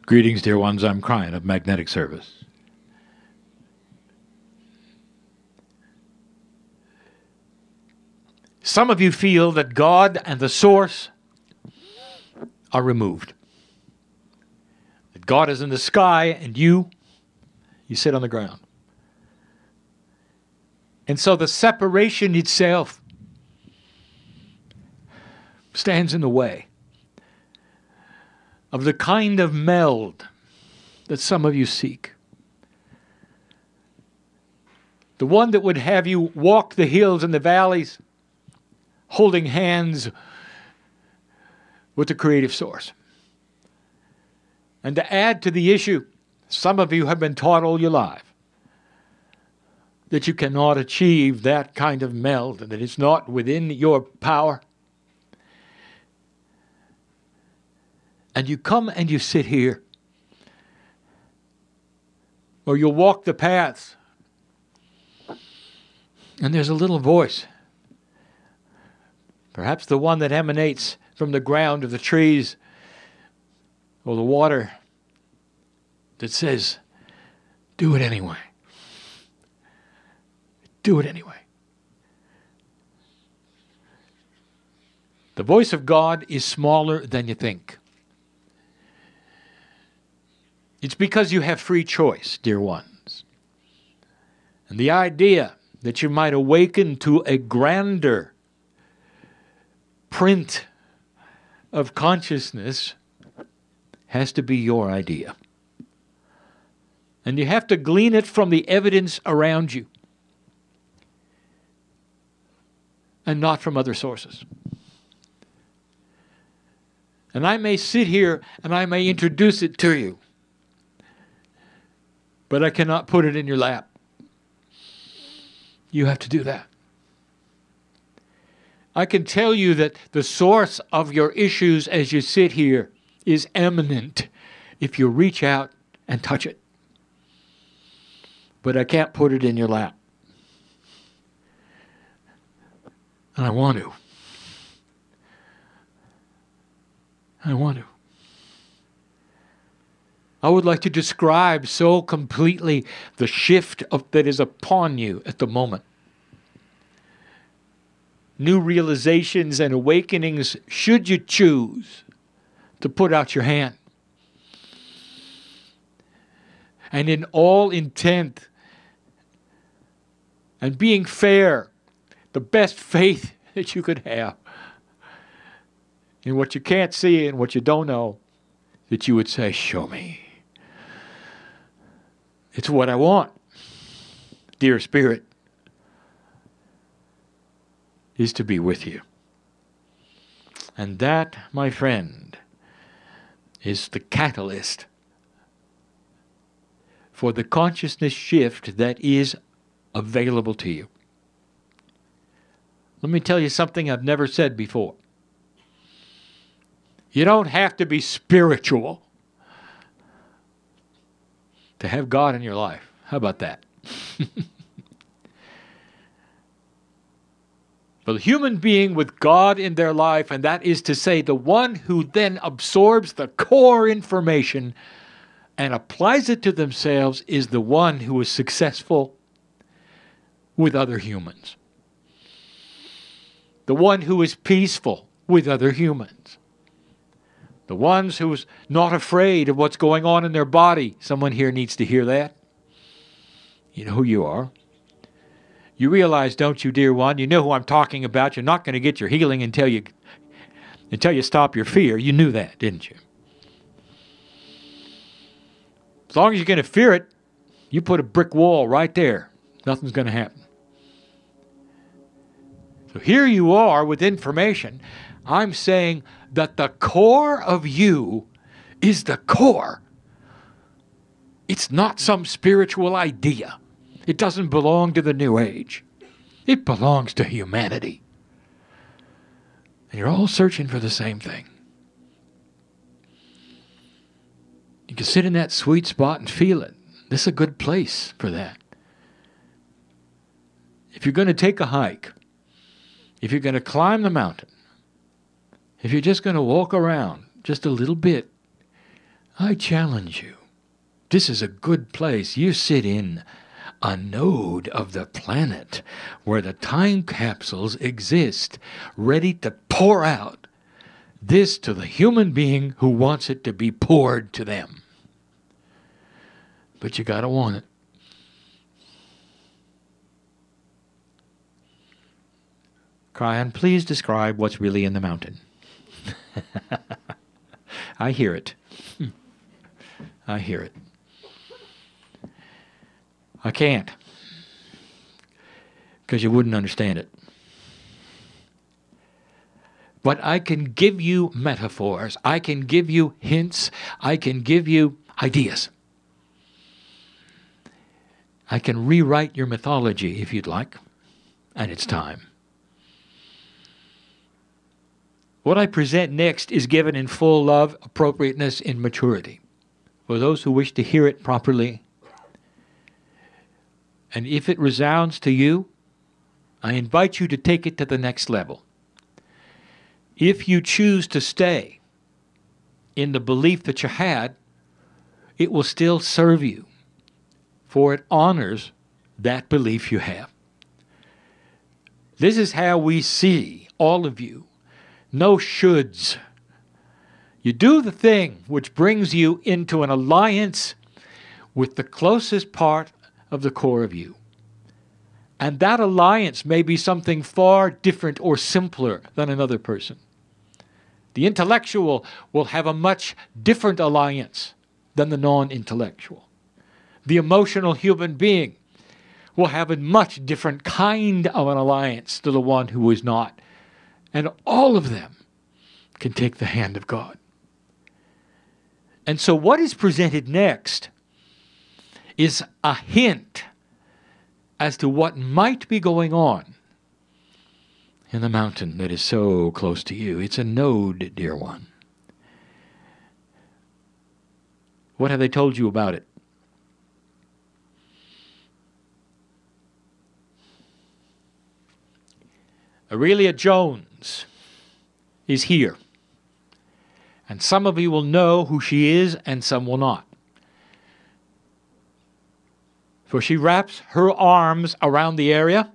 Greetings, dear ones. I'm Kryon of Magnetic Service. Some of you feel that God and the source are removed. That God is in the sky and you sit on the ground. And so the separation itself stands in the way of the kind of meld that some of you seek. The one that would have you walk the hills and the valleys holding hands with the creative source. And to add to the issue, some of you have been taught all your life that you cannot achieve that kind of meld, and that it's not within your power. And you come and you sit here, or you'll walk the paths, and there's a little voice, perhaps the one that emanates from the ground of the trees or the water, that says, do it anyway. Do it anyway. The voice of God is smaller than you think. It's because you have free choice, dear ones. And the idea that you might awaken to a grander print of consciousness has to be your idea. And you have to glean it from the evidence around you and not from other sources. And I may sit here and I may introduce it to you, but I cannot put it in your lap. You have to do that. I can tell you that the source of your issues as you sit here is eminent if you reach out and touch it. But I can't put it in your lap. And I want to. I want to. I would like to describe so completely the shift that is upon you at the moment. New realizations and awakenings, should you choose to put out your hand. And in all intent and being fair, the best faith that you could have in what you can't see and what you don't know, that you would say, show me. It's what I want, dear Spirit, is to be with you. And that, my friend, is the catalyst for the consciousness shift that is available to you. Let me tell you something I've never said before. You don't have to be spiritual to have God in your life. How about that? For the human being with God in their life, and that is to say, the one who then absorbs the core information and applies it to themselves, is the one who is successful with other humans. The one who is peaceful with other humans. The ones who's not afraid of what's going on in their body. Someone here needs to hear that. You know who you are. You realize, don't you, dear one? You know who I'm talking about. You're not going to get your healing until you stop your fear. You knew that, didn't you? As long as you're going to fear it, you put a brick wall right there. Nothing's going to happen. So here you are with information. I'm saying that the core of you is the core. It's not some spiritual idea. It doesn't belong to the New Age. It belongs to humanity. And you're all searching for the same thing. You can sit in that sweet spot and feel it. This is a good place for that. If you're going to take a hike, if you're going to climb the mountain, if you're just going to walk around just a little bit, I challenge you. This is a good place. You sit in a node of the planet where the time capsules exist, ready to pour out this to the human being who wants it to be poured to them. But you got to want it. Kryon, please describe what's really in the mountain. I hear it. I hear it. I can't, because you wouldn't understand it. But I can give you metaphors. I can give you hints. I can give you ideas. I can rewrite your mythology if you'd like, and it's time. What I present next is given in full love, appropriateness, and maturity for those who wish to hear it properly. And if it resounds to you, I invite you to take it to the next level. If you choose to stay in the belief that you had, it will still serve you, for it honors that belief you have. This is how we see all of you. No shoulds. You do the thing which brings you into an alliance with the closest part of the core of you. And that alliance may be something far different or simpler than another person. The intellectual will have a much different alliance than the non-intellectual. The emotional human being will have a much different kind of an alliance to the one who is not. And all of them can take the hand of God. And so what is presented next is a hint as to what might be going on in the mountain that is so close to you. It's a node, dear one. What have they told you about it? Aurelia Jones is here. And some of you will know who she is and some will not. For she wraps her arms around the area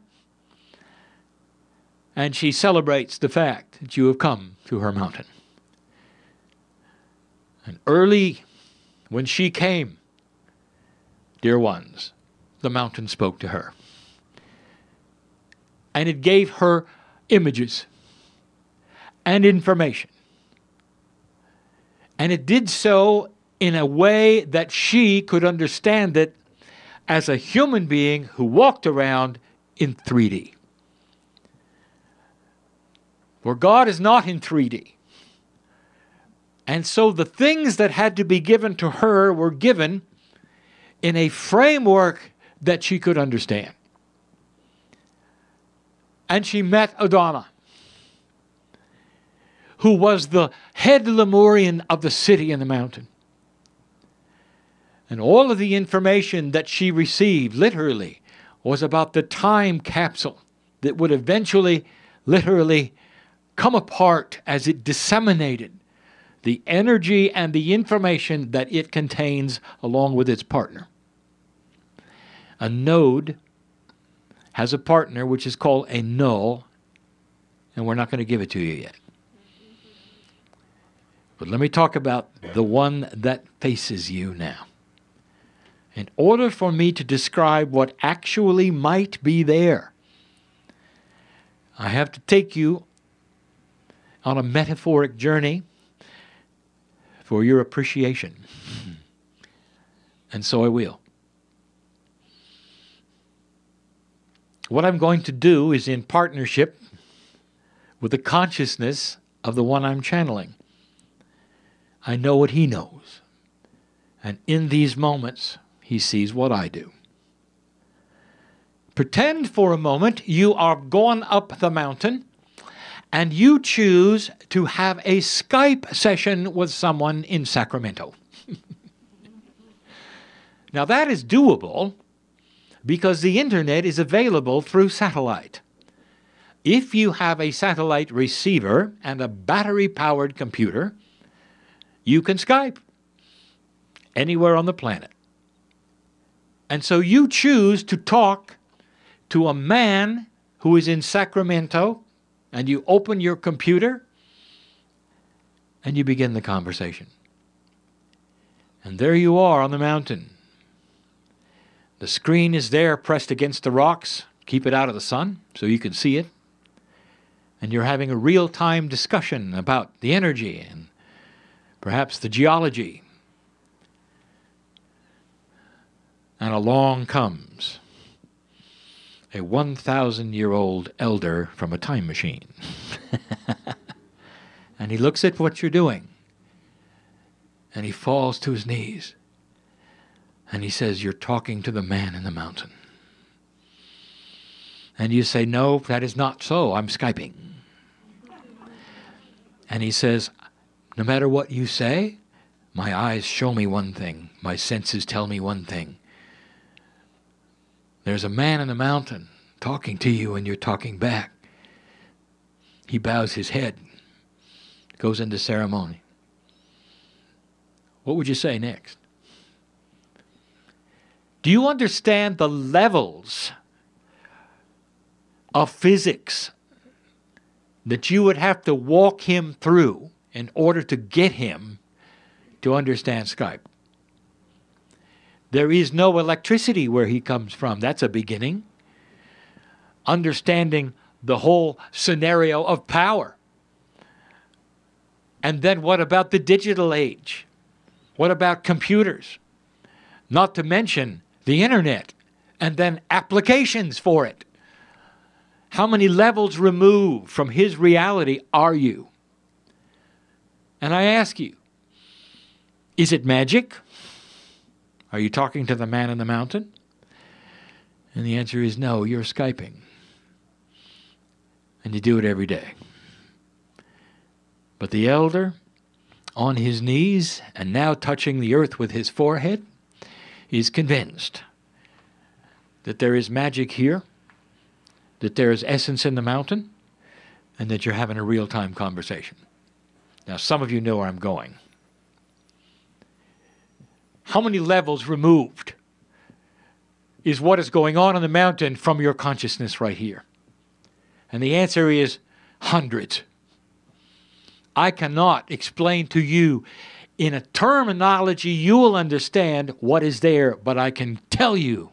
and she celebrates the fact that you have come to her mountain. And early when she came, dear ones, the mountain spoke to her. And it gave her images and information. And it did so in a way that she could understand it as a human being who walked around in 3D. For God is not in 3D. And so the things that had to be given to her were given in a framework that she could understand. And she met Adana, who was the head Lemurian of the city in the mountain. And all of the information that she received, literally, was about the time capsule that would eventually, literally, come apart as it disseminated the energy and the information that it contains along with its partner. A node has a partner which is called a null, and we're not going to give it to you yet. But let me talk about the one that faces you now. In order for me to describe what actually might be there, I have to take you on a metaphoric journey for your appreciation. And so I will. What I'm going to do is in partnership with the consciousness of the one I'm channeling. I know what he knows. And in these moments, he sees what I do. Pretend for a moment you are going up the mountain and you choose to have a Skype session with someone in Sacramento. Now that is doable because the internet is available through satellite. If you have a satellite receiver and a battery-powered computer, you can Skype. anywhere on the planet. And so you choose to talk to a man who is in Sacramento, and you open your computer and you begin the conversation. And there you are on the mountain. The screen is there pressed against the rocks. Keep it out of the sun so you can see it. And you're having a real-time discussion about the energy and perhaps the geology. And along comes a 1,000-year-old elder from a time machine. And he looks at what you're doing. And he falls to his knees. And he says, "You're talking to the man in the mountain." And you say, "No, that is not so. I'm Skyping." And he says, "No matter what you say, my eyes show me one thing. My senses tell me one thing. There's a man in the mountain talking to you and you're talking back." He bows his head, goes into ceremony. What would you say next? Do you understand the levels of physics that you would have to walk him through in order to get him to understand Skype? There is no electricity where he comes from. That's a beginning. Understanding the whole scenario of power. And then what about the digital age? What about computers? Not to mention the internet and then applications for it. How many levels removed from his reality are you? And I ask you, is it magic? Are you talking to the man in the mountain? And the answer is no, you're Skyping. And you do it every day. But the elder, on his knees and now touching the earth with his forehead, is convinced that there is magic here, that there is essence in the mountain, and that you're having a real-time conversation. Now, some of you know where I'm going. How many levels removed is what is going on the mountain from your consciousness right here? And the answer is hundreds. I cannot explain to you in a terminology you will understand what is there, but I can tell you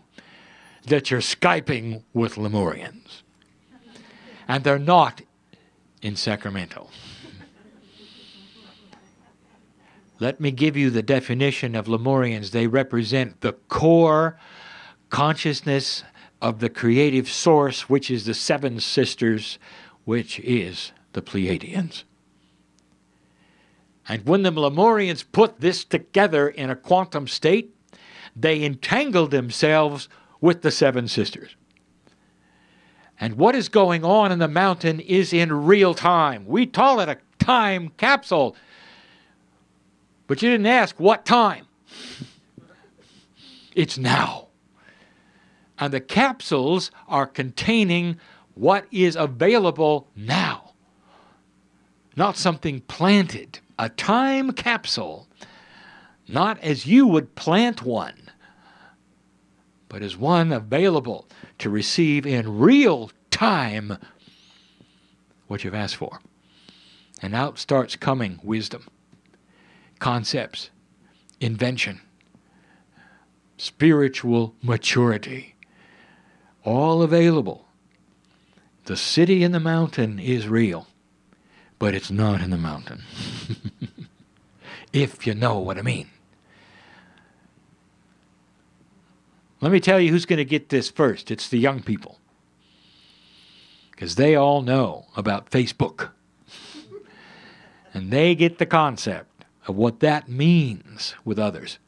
that you're Skyping with Lemurians. And they're not in Sacramento. Let me give you the definition of Lemurians. They represent the core consciousness of the creative source, which is the seven sisters, which is the Pleiadians. And when the Lemurians put this together in a quantum state, they entangled themselves with the seven sisters. And what is going on in the mountain is in real time. We call it a time capsule. But you didn't ask what time. It's now. And the capsules are containing what is available now. Not something planted. A time capsule, not as you would plant one, but as one available to receive in real time what you've asked for. And out starts coming wisdom, concepts, invention, spiritual maturity, all available. The city in the mountain is real, but it's not in the mountain. If you know what I mean. Let me tell you who's going to get this first. It's the young people. Because they all know about Facebook. And they get the concept of what that means with others.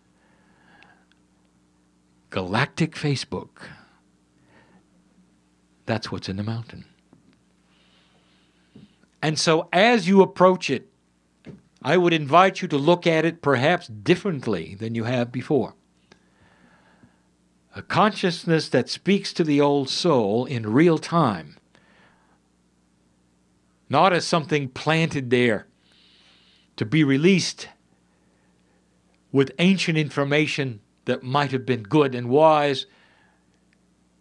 Galactic Facebook. That's what's in the mountain. And so as you approach it, I would invite you to look at it perhaps differently than you have before. A consciousness that speaks to the old soul in real time. Not as something planted there to be released with ancient information that might have been good and wise,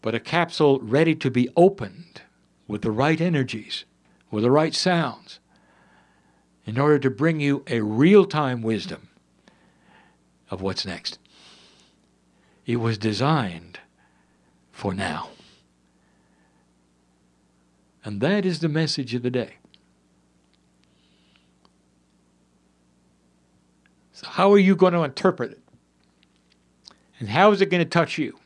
but a capsule ready to be opened with the right energies, with the right sounds, in order to bring you a real-time wisdom of what's next. It was designed for now. And that is the message of the day. So how are you going to interpret it? And how is it going to touch you?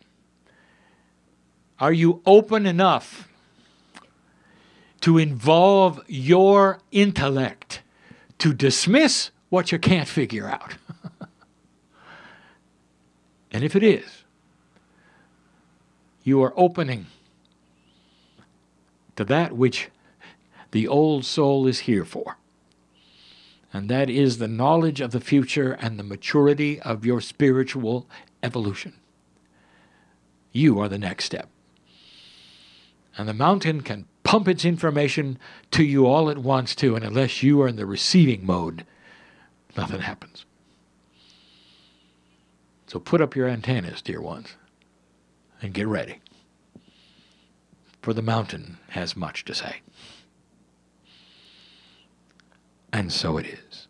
Are you open enough to involve your intellect to dismiss what you can't figure out? And if it is, you are opening to that which the old soul is here for. And that is the knowledge of the future and the maturity of your spiritual evolution. You are the next step. And the mountain can pump its information to you all at once too, and unless you are in the receiving mode, nothing happens. So put up your antennas, dear ones, and get ready. For the mountain has much to say. And so it is.